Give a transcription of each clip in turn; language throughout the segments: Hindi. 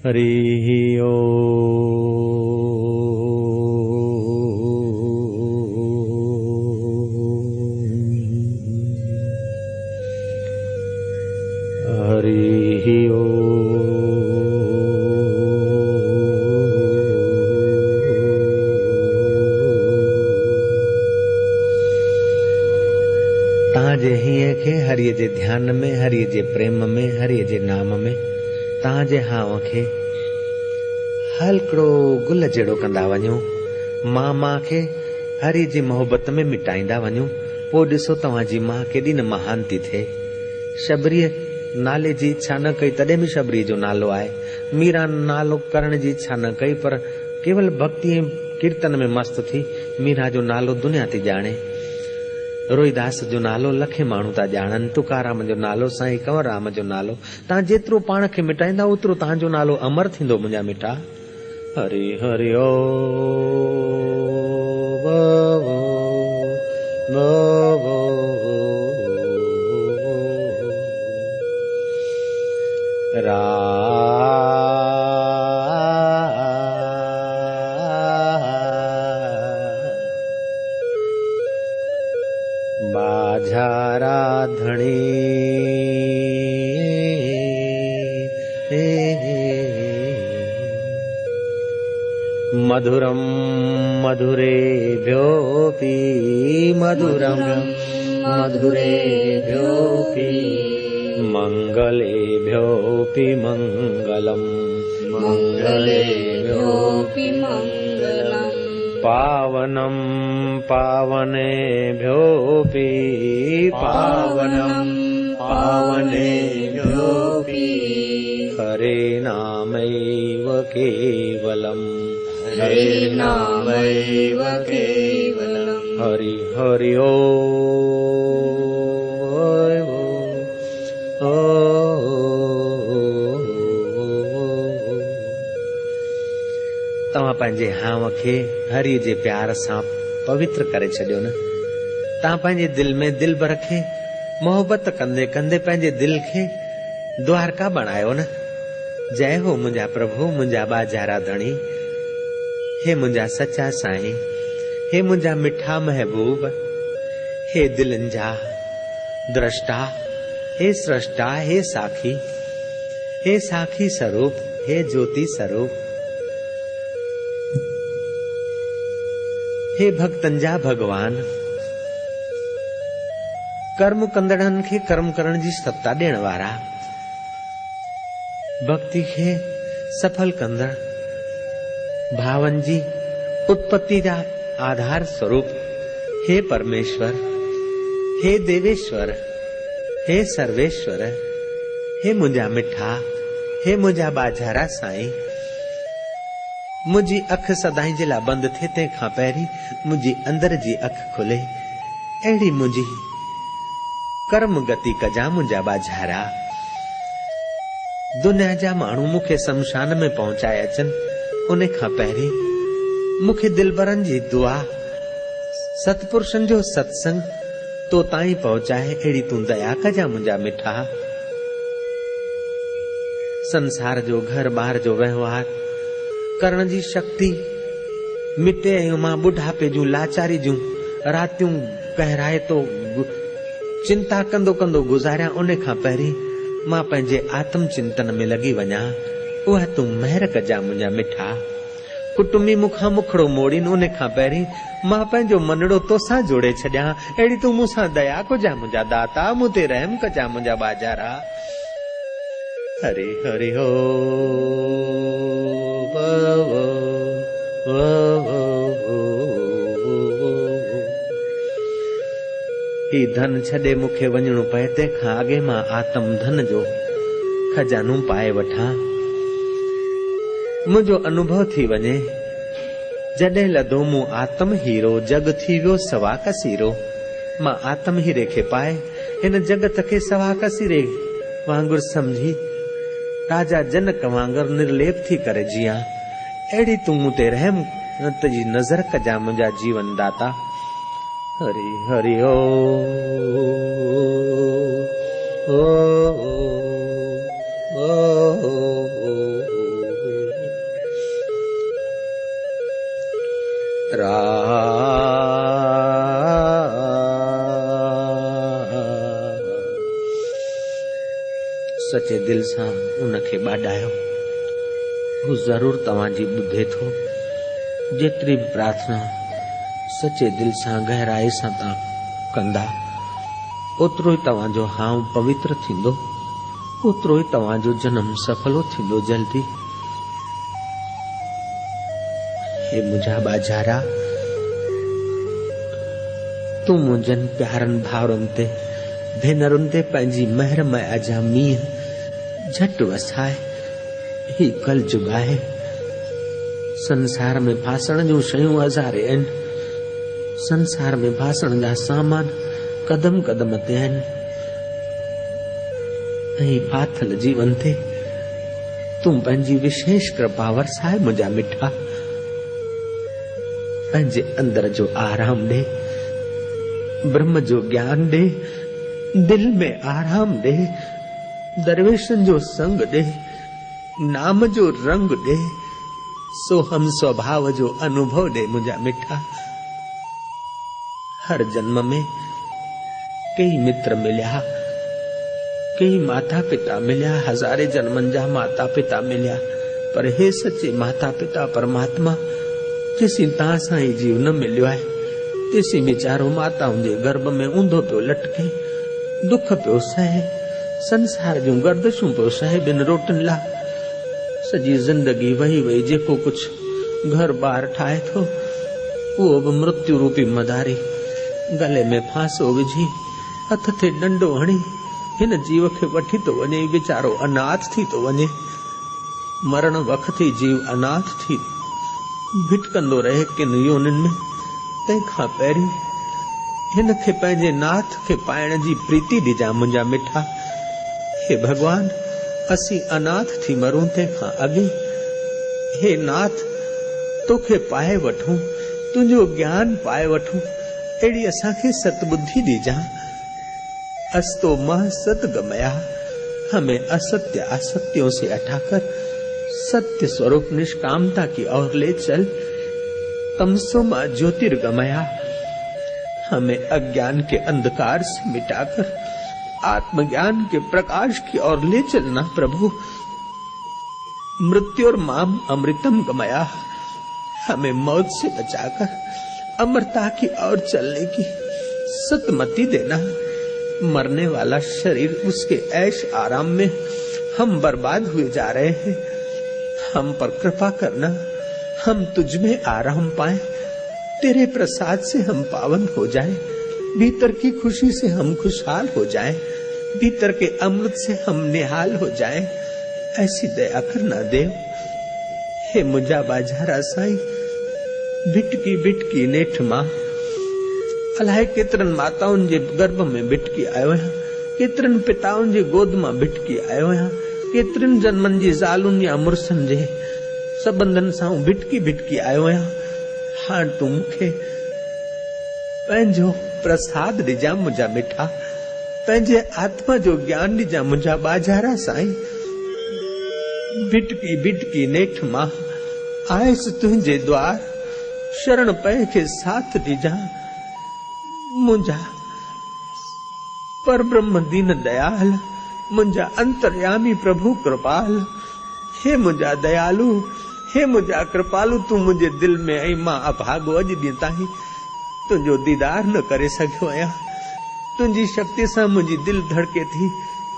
हरि ओम। हरि ओम। ताजे हीअं खे हरिय जे ध्यान में, हरिय जे प्रेम में, हरिय जे नाम में ताजे हाव खे हलकड़ो गुल जहिड़ो कंदा वञो। मां खे हरि जी मोहब्बत में मिटाईंदा वञो। पोइ ॾिसो तव्हांजी मां केॾी न महान थी थिए। शबरीअ नाले जी इच्छा न कई तॾहिं बि शबरी जो नालो आहे। मीरा नालो करण जी इच्छा न कई पर केवल भक्ति कीर्तन में मस्त थी मीरा जो नालो दुनिया थी ॼाणे। रोहिदास जो नालो लखे माण्हू था ॼाणनि। तुकाराम जो नालो, साईं कंवरराम जो नालो। तव्हां जेतिरो पाण खे मिटाईंदा ओतिरो तव्हांजो नालो अमर थींदो मुंहिंजा मिठा। हरि हरि ओ बाझारा धणी मधुरम मधुरेभ्योऽपि मधुरम मधुरेभ्योऽपि मंगलेभ्योऽपि मंगलम मंगलेभ्योऽपि मंगलम पावनम पावनेभ्योऽपि पावनम पावनेभ्योऽपि हरे नामैव केवलम हरे नामैव केवलम हरि हरि ओ तव्हां पंहिंजे हाव खे हरि जे प्यार सां पवित्र करे छॾियो न। तव्हां पंहिंजे दिल में दिल भर खे मोहब्बत कंदे कंदे पंहिंजे दिल खे द्वारका बणायो न। जय हो मुंहिंजा प्रभु, मुंहिंजा बाजारा धणी, हे मुंहिंजा सच्चा साईं, हे मुंहिंजा मिठा महबूब, हे दिलनि जा द्रष्टा, हे सृष्टा, हे साखी स्वरूप, हे ज्योति स्वरूप, हे भक्तन जा भगवान, कर्म कंदड़नि खे कर्म करण जी सत्ता ॾियण वारा, भक्ति खे सफल कंदड़, भावन जी उत्पत्ति जा आधार स्वरूप, हे परमेश्वर, हे देवेश्वर, हे सर्वेश्वर, हे मुंहिंजा मिठा, हे मुंहिंजा बाजारा साईं। मुंहिंजी अख सदाई जे लाइ बंदि थिए तंहिंखां पहिरीं मुंहिंजी अंदर जी अख खुले। अहिड़ी मुंहिंजी कर्म गति कजा मुंहिंजा बाजारा। दुनिया जा माण्हू मूंखे शमशान में पहुचाए अचनि उन खां पहिरीं मूंखे दिलबरनि जी दुआ, सतपुरुषनि जो सत्संग तो ताईं पहुचाए। अहिड़ी तूं दया कजा मुंहिंजा मिठा। संसार जो घर बार जो वहिंवार करण जी शक्ति मिटे आहियूं मां बुढ़ापे जूं लाचारी जूं रातियूं कहराए तो चिंता कंदो कंदो गुज़ारियां। उन खां पहिरीं मां पंहिंजे आत्म चिंतन में लॻी वञा। उहा तूं महर कजा मुंहिंजा मिठा। कुटुंबी मूंखां मुखड़ो मोड़ीनि उन खां पहिरीं मां पंहिंजो मनड़ो तोसां जोड़े छॾियां। अहिड़ी तूं मूंसां दया कजा मुंहिंजा दाता, मूं ते रहम कजा मुंहिंजा बाजारा। हरि हरि हो ही धन छॾे मूंखे वञणो पए तंहिंखां अॻे मां आत्म धन जो खजानो पाए वठां। मुंहिंजो अनुभव थी वञे जॾहिं लधो मूं आत्म हीरो जग थी वियो सवा कसीरो। मां आत्म हीरे खे पाए हिन जगत खे सवा कसीरे वांगुर समझी राजा जनक वांगुर निर्लेप थी करे जियां। अहिड़ी तूं मूं ते रहम तुंहिंजी नज़र कजा मुंहिंजा जीवन दाता। हरि हरि ओ ओ ओ ओ सचे दिल सां उनखे ॿाॾायो, हू ज़रूर तव्हांजी ॿुधे थो। जेतिरी बि प्रार्थना सचे दिल सां गहराई सां तव्हां कंदा, ओतिरो ई तव्हांजो हाउ पवित्र थींदो, ओतिरो ई तव्हांजो जन्म सफलो थींदो जल्दी। हे मुंहिंजा बाजारा, तूं मुंहिंजनि प्यारनि भाउरनि ते भेनरुनि ते पंहिंजी महर मया जा मींहं झटि वसाए। ही कल जुग आहे, संसार में फासण जूं शयूं हज़ारे आहिनि, संसार में फासण जा सामान कदम कदम ते आहिनि। ऐं फाथल जीवन ते तूं पंहिंजी विशेष कृपा वरसाए मुंहिंजा मिठा। पंहिंजे अंदर जो आराम ॾे, ब्रह्म जो ज्ञान ॾे, दिल में आराम ॾे, दरवेशनि जो संग ॾे, नाम जो रंग ॾे, सोहम स्वभाव जो अनुभव ॾे मुंहिंजा मिठा। हर जन्म में कई मित्र मिलिया, कई माता पिता मिलिया, हज़ारे जन्मनि जा माता पिता मिलिया, पर हे सचे माता पिता परमात्मा जेसीं तव्हां सां ई जीव न मिलियो आहे, तेसीं वीचारो माताउनि जे गर्भ में ऊंधो पियो लटके, दुख पियो सहे, संसार जूं गर्दिशूं पियो सहे बिन रोटिन लाइ। सॼी जिंदगी वही वही जेको कुछ घर बार ठाहे थो, उहो बि मृत्यु रूपी मदारी गले में फांसो विझी, हथ ते डंडो हणी हिन जीव खे वठी थो वञे। वीचारो अनाथ थी थो वञे, मरण वक़्त ई जीव अनाथ थी भिटकंदो रहे किन योनिन में। तंहिंखां पहिरीं हिन खे पंहिंजे नाथ खे पाइण जी प्रीति ॾिजां मुंहिंजा मिठा। हे भगवान, असीं अनाथ थी मरूं तंहिंखां अॻे हे नाथ तोखे पाए वठूं, तुंहिंजो ज्ञान पाए वठूं, अहिड़ी असांखे सतबुद्धि ॾिजां। अस्तो मां सत गमया, हमें असत्य असत्यों से हटाकर सत्य स्वरूप निष्कामता की ओर ले चल। तमसो मां ज्योतिर्गमया, हमें अज्ञान के अंधकार से मिटाकर आत्मज्ञान के प्रकाश की ओर ले चलना प्रभु। मृत्युर माम अमृतम गमया, हमें मौत से बचाकर अमरता की ओर चलने की सतमति देना। मरने वाला शरीर, उसके ऐश आराम में हम बर्बाद हुए जा रहे हैं, हम पर कृपा करना, हम तुझ में आराम पाएं, तेरे प्रसाद से हम पावन हो जाएं, भीतर की खुशी से हम खुशहाल हो जाएं, भीतर के अमृत से हम निहाल हो जाएं। ऐसी दया करना देव। हे मुंहिंजा बाजारा साईं, भिटकी भिटकी नेठ मां अलाए केतिरनि माताउनि जे गर्भ में भिटकी आयो आहियां, केतिरनि पिताउनि जे गोद मां भिटकी आयो आहियां, केतिरनि जन्मनि जी ज़ालुनि या मुड़ुसनि जे सबंधनि सां भिटकी भिटकी आयो आहियां। हाणे तूं मूंखे पंहिंजो प्रसाद ॾिजां मुंहिंजा मिठा, पंहिंजे आत्मा जो ज्ञान ॾिजां मुंहिंजा बाजारा साईं। भिटकी भिटकी नेठ मां आयसि तुंहिंजे द्वार, शरण पए खे साथ ॾिजां मुंहिंजा पर ब्रह्म दीन दयाल, मुंहिंजा अंतर्यामी प्रभु कृपाल। हे मुंहिंजा दयालु, हे मुंहिंजा कृपालु, तूं मुंहिंजे दिल में आई। मां अभागो अॼु ॾींहुं ताईं तुंहिंजो दीदार न करे सघियो आहियां। तुंहिंजी शक्ति सां मुंहिंजी दिल धड़के थी,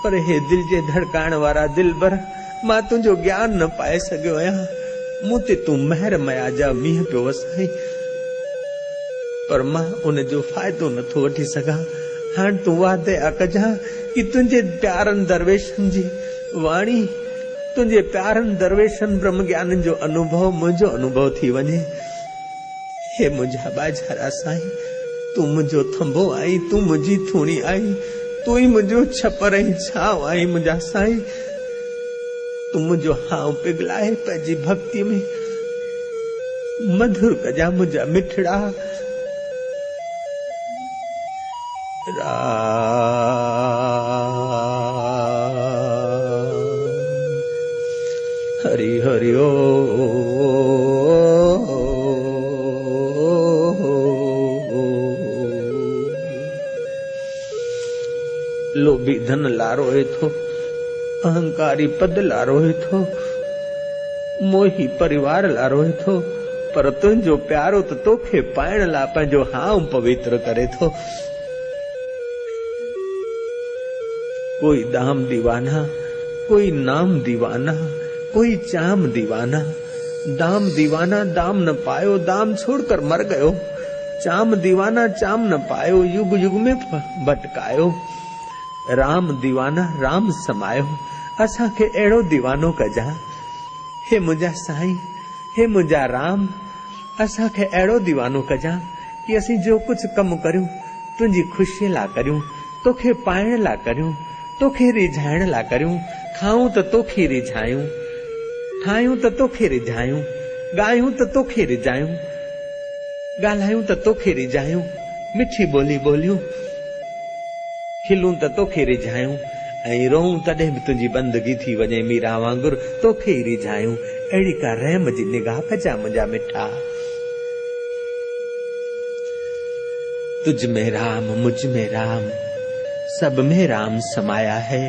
पर हे दिल जे धड़काइण वारा दिलबर, मां तुंहिंजो ज्ञान न पाए सघियो आहियां। मूं ते तूं महर मया जा मींहं पियो वसाई, पर मां उन जो फ़ाइदो नथो वठी सघां। हाणे तूं वादे कजां कि तुंहिंजे प्यारनि दरवेशनि जी वाणी, तुंहिंजे प्यारनि दरवेशनि ब्रह्म ज्ञान जो अनुभव मुंहिंजो अनुभव थी वञे। हे मुंहिंजा बाजारा साईं, तूं मुंहिंजो थंभो आई, तूं मुंहिंजी थूणी आई, तूं ई मुंहिंजो छपर ऐं छांव आई मुंहिंजा साईं। तूं मुंहिंजो हाउ पिघलाए पंहिंजी भक्ति में मधुर कजां मुंहिंजा मिठड़ा। हरि हरि ओ लोभी धन लारोए थो, अहंकारी पद लारोए थो, मोही परिवार लारोए थो, पर तुंहिंजो प्यारो त तोखे पाइण ला पंहिंजो हाउ पवित्र करे थो। कोई दाम दीवाना, कोई नाम दीवाना, कोई चाम दीवाना। दाम दीवाना दाम न पायो, दाम छोड़कर मर गयो। चाम दीवाना चाम न पायो, युग युग में भटकायो। राम दीवाना राम समायो, असांखे अहिड़ो दीवानो कजा। हे मुंहिंजा साईं, हे मुंहिंजा राम, असांखे अहिड़ो दीवानो कजा कि असीं जो कुछ कम करियूं तुंहिंजी ख़ुशीअ लाइ करियूं, तोखे पाइण लाइ करियूं, तोखे रिझाइण लाइ करियूं। खाऊं त तोखे रिझायूं, ठाहियूं त तोखे रिझायूं, ॻायूं त तोखे रिझायूं, ॻाल्हायूं त तोखे रिझायूं, मिठी ॿोली ॿोलियूं, खिलूं त तोखे रिझायूं, ऐं रोऊं तॾहिं बि तुंहिंजी बंदगी थी वञे मीरा वांगुर तोखे ई रिझायूं। अहिड़ी का रहम जी निगाह कजा मुंहिंजा मिठा। तुझ में राम मुझ में राम, सब में राम समाया है।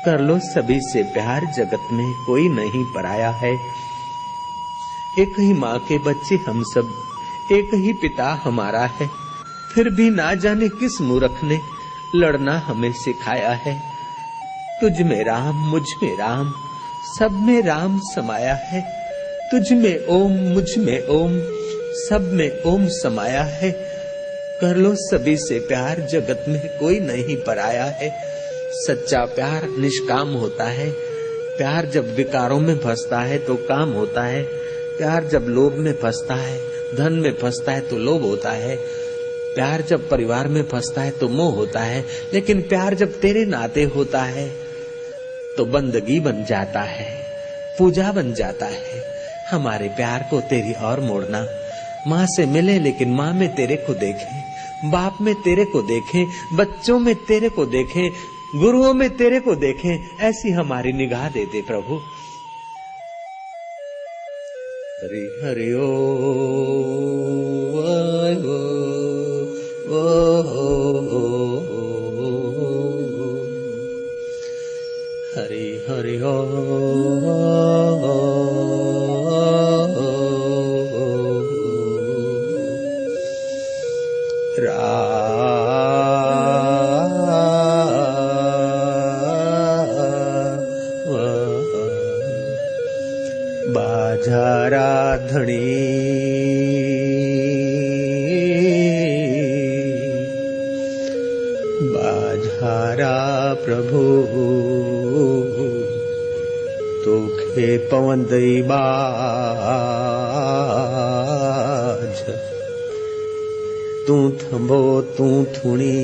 कर लो सभी से प्यार, जगत में कोई नहीं पराया है। एक ही माँ के बच्चे हम सब, एक ही पिता हमारा है, फिर भी ना जाने किस मूर्ख ने लड़ना हमें सिखाया है। तुझ में राम मुझ में राम, सब में राम समाया है। तुझ में ओम मुझ में ओम, सब में ओम समाया है। कर लो सभी से प्यार, जगत में कोई नहीं पराया है। सच्चा प्यार निष्काम होता है। प्यार जब विकारों में फंसता है तो काम होता है। प्यार जब लोभ में फंसता है, धन में फंसता है तो लोभ होता है। प्यार जब परिवार में फंसता है तो मोह होता है। लेकिन प्यार जब तेरे नाते होता है तो बंदगी बन जाता है, पूजा बन जाता है। हमारे प्यार को तेरी ओर मोड़ना। माँ से मिले लेकिन माँ में तेरे को देखें, बाप में तेरे को देखें, बच्चों में तेरे को देखें, गुरुओं में तेरे को देखें। ऐसी हमारी निगाह दे दे प्रभु। हरि हरि ओ हरि हरि ओ बाजाराधणी बाजारा प्रभु तोखे पवंदई बाज। तूं थंबो तूं थुणी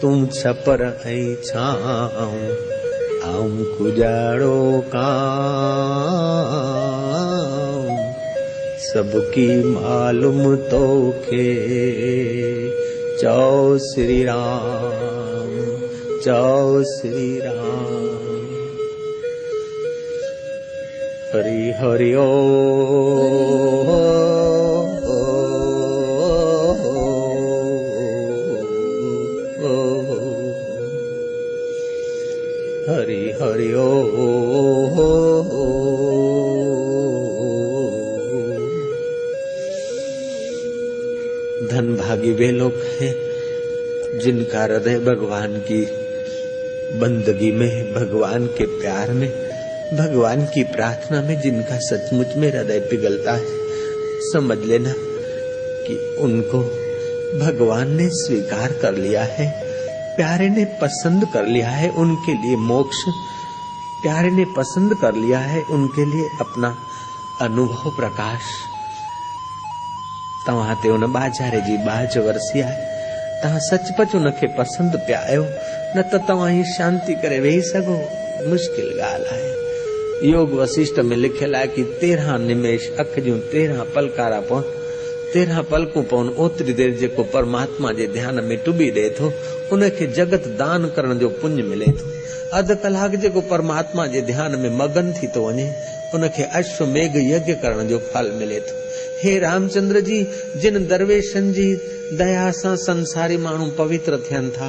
तूं छपर ऐं छाऊं, आऊं कुजाड़ो काऊं। सबकी मालूम तोखे, चौ श्री राम, चौ श्री राम। हरि हरि ओ हरि हरि ओ धन भागी वे लोग हैं जिनका हृदय भगवान की बंदगी में, भगवान के प्यार में, भगवान की प्रार्थना में जिनका सचमुच में हृदय पिघलता है। समझ लेना कि उनको भगवान ने स्वीकार कर लिया है, प्यारे ने पसंद कर लिया है। उनके लिए मोक्ष प्यारे ने पसंद कर लिया है, उनके लिए अपना अनुभव प्रकाश। तव्हां ते उन बाजारे जी बाज वरसी आहे, तव्हां सचपच उनखे पसंद पिया आहियो, न त तव्हां ही शांति करे वेही सघो, मुश्किल ॻाल्हि आहे। योग वशिष्ठ में लिखियल आहे कि 13 निमेष अख जूं 13 पलकारा पवनि, 13 पलकूं पवनि, ओतिरी देर जेको परमात्मा जे ध्यान में टुबी ॾे थो उनखे जगत दान करण जो पुण्य मिले थो। अधु कलाक जेको परमात्मा जे ध्यान में मगन थी तो वञे उनखे अश्वमेघ यज्ञ करण जो फल मिले थो। हे रामचंद्र जी, जिन दरवेशनि जी दया सां संसारी माण्हू पवित्र थियनि था,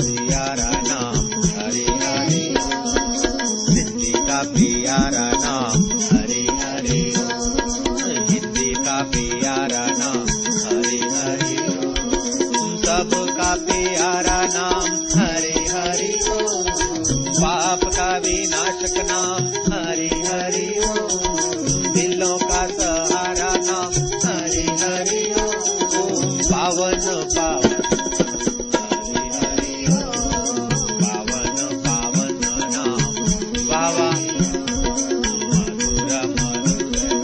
सियारा नाम हरि हरि हिंदी का प्यारा नाम हरि हरि हिंदी का प्यारा नाम हरि हरि सबका प्यारा नाम हरि हरि पाप का विनाशक नाम हरि हरि दिलों का सहारा नाम हरि हरि पावन पावन हरि हरि पावन पावन नाम बाबा मधुर मधुर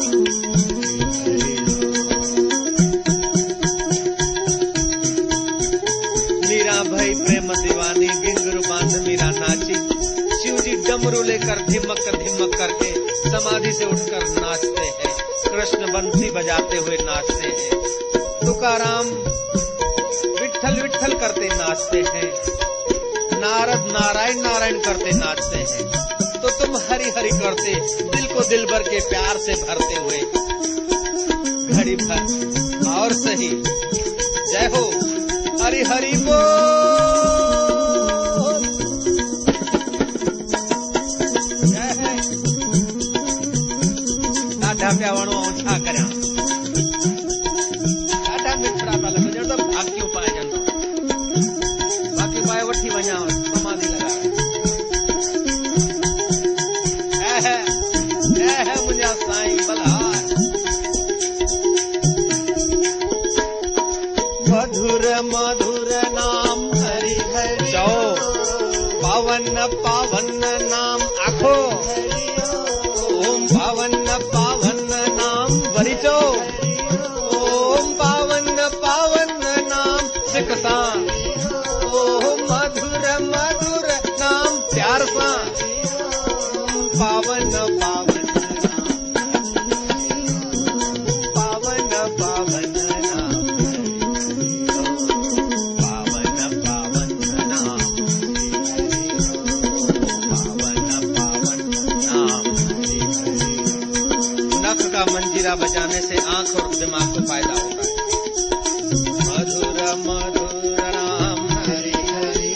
मीरा भई प्रेम दीवानी गिंगरू बांध मीरा नाची शिव जी डमरू लेकर धिमक धिमक करके समाधि से उठकर नाचते हैं कृष्ण बंसी बजाते हुए नाचते हैं तुकाराम विठ्ठल विठ्ठल करते नाचते हैं नारद नारायण नारायण करते नाचते हैं तो तुम हरि हरि करते दिल को दिल भर के प्यार से भरते हुए घड़ी भर और सही जय हो हरि हरि बोल जय है ॾाढा पिया वणो छा करियां ॾाढा मिठड़ा पिया लॻनि ॼण त भाकियूं पाइजनि भाकियूं पाए वठी वञा समाधि लॻाए मुंहिंजा साईं बलहार मधुर मधुर नाम हरि हरि चओ पावन पावन नाम आखो ओम पावन पावन नाम वरी चओ ओम पावन पावन नाम सिक सां ओम मधुर मधुर नाम प्यार सां पावन पावन पावन पावन नाम पावन पावन नाम पावन पावन नाम नख का मंजीरा बजाने से आंख और दिमाग को फायदा होता है मधुर मधुर नाम हरि हरि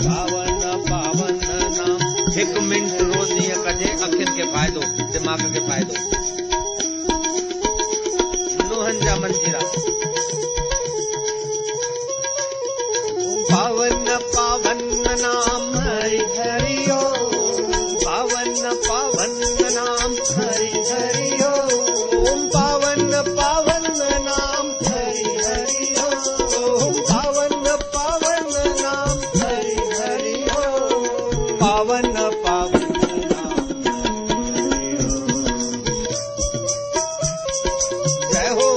पावन पावन नाम एक मिनट रोज ईअं कजे अखियुनि खे फ़ाइदो दिमाग़ खे फ़ाइदो नुहनि जा मंजीरा पावन पावन नाम हरि हरि पावन पावन नाम हरि हरि ओम पावन पावन नाम हरि हरि ओम पावन पावन नाम हरि हरि पावन पावन नाम जय हो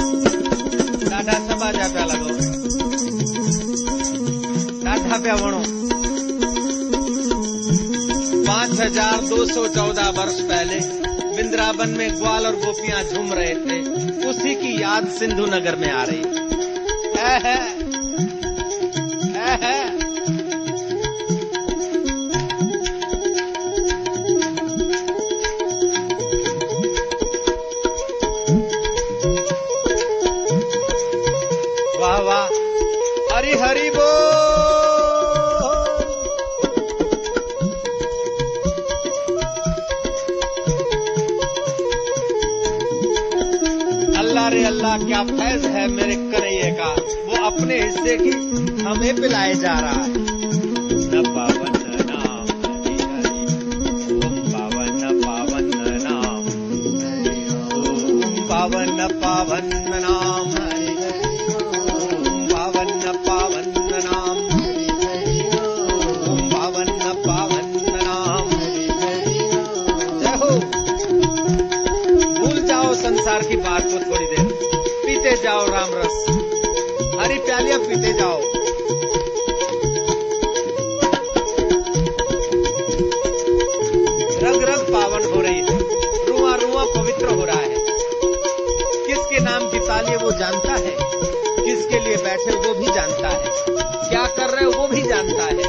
ॾाढा समाजा पिया लॻो ॾाढा पिया वणो 5214 वर्ष पहले वृंदावन में ग्वाल और गोपियां झूम रहे थे उसी की याद सिंधु नगर में आ रही है वाह वाह हरि हरि बोल अल्लाह रे अल्लाह क्या फैज है मेरे कन्हैया का वो अपने हिस्से की हमें पिलाए जा रहा है न पावन नाम हरि हरि ओम पावन पावन नाम ओम पावन पावन नाम हरि हरि ओम पावन पावन नाम हरि हरि ओम पावन पावन नाम हरि हरि जय हो भूल जाओ संसार की बात को थोड़ी देर पीते जाओ राम रस हरी प्यालियां पीते जाओ रंग रंग पावन हो रही है रुआ रुआ पवित्र हो रहा है किसके नाम की ताली वो जानता है किसके लिए बैठे वो भी जानता है क्या कर रहे हो वो भी जानता है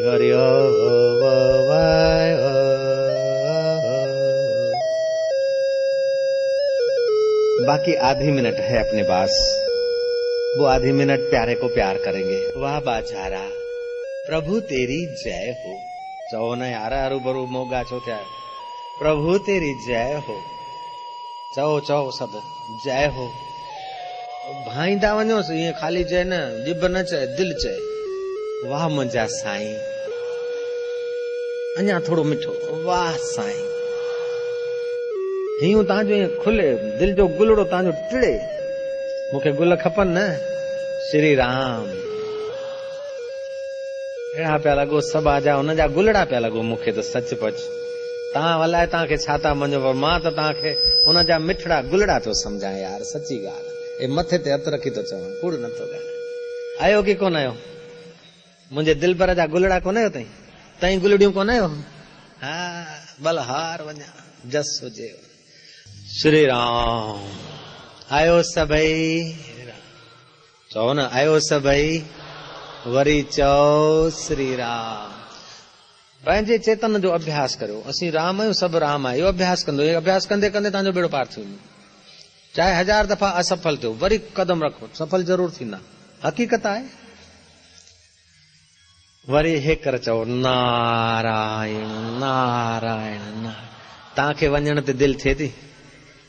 हरि बाकी आधी मिनट है अपने पास, वो आधी मिनट प्यारे को प्यार करेंगे। वाह बाजारा प्रभु तेरी जय हो। चओ न यार हरू भरू मोगा छो थिया। प्रभु तेरी जय हो। चओ चओ सब जय हो। भाईंदा वञो ईअं खाली चए न, जिभ न चए, दिल चए। वाह मुंहिंजा साईं, अञा थोड़ो मिठो। वाह साईं, हीअं तव्हांजो ईअं खुले, दिल जो गुलड़ो तव्हांजो टिड़े। मूंखे गुल खपनि न। श्री राम अहिड़ा पिया लॻो, सभा जा हुन जा गुलड़ा पिया लॻो मूंखे त सचपच। तव्हां अलाए तव्हांखे छा था मञो, पर मां त तव्हांखे हुन जा मिठड़ा गुलड़ा थो सम्झां यार, सची ॻाल्हि। ए मथे ते हथ रखी थो चवां, कूड़ नथो ॻाल्हायां। आयो की कोन आयो? मुंहिंजे दिल भर जा गुलड़ा कोन आयो तई? तई गुलड़ियूं कोन आयो? हा बलहार वञा, जस हुजे। श्री राम आयो सभई, चओ न आयो सभई, वरी चओ श्री राम। पंहिंजे चेतन जो अभ्यास करियो। असीं राम आहियूं, सभु राम आहे। इहो अभ्यास कंदो, इहो अभ्यास कंदे कंदे तव्हांजो बेड़ो पार थी वेंदो। चाहे 1000 दफ़ा असफल थियो, वरी कदम रखो, सफल जरूर थींदा। हक़ीक़त आहे। वरी हेकर चओ नारायण नारायण नारायण। तव्हांखे वञण ते दिलि थिए थी,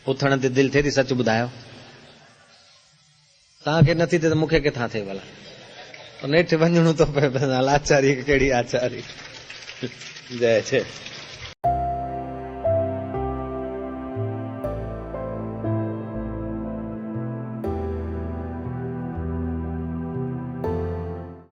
उथण ते दिलि थिए थी? सच ॿुधायो। तव्हांखे नथी थिए त मूंखे किथां थिए भला? नेठि वञणो थो पए। लाचारी कहिड़ी आचारी। जय जय।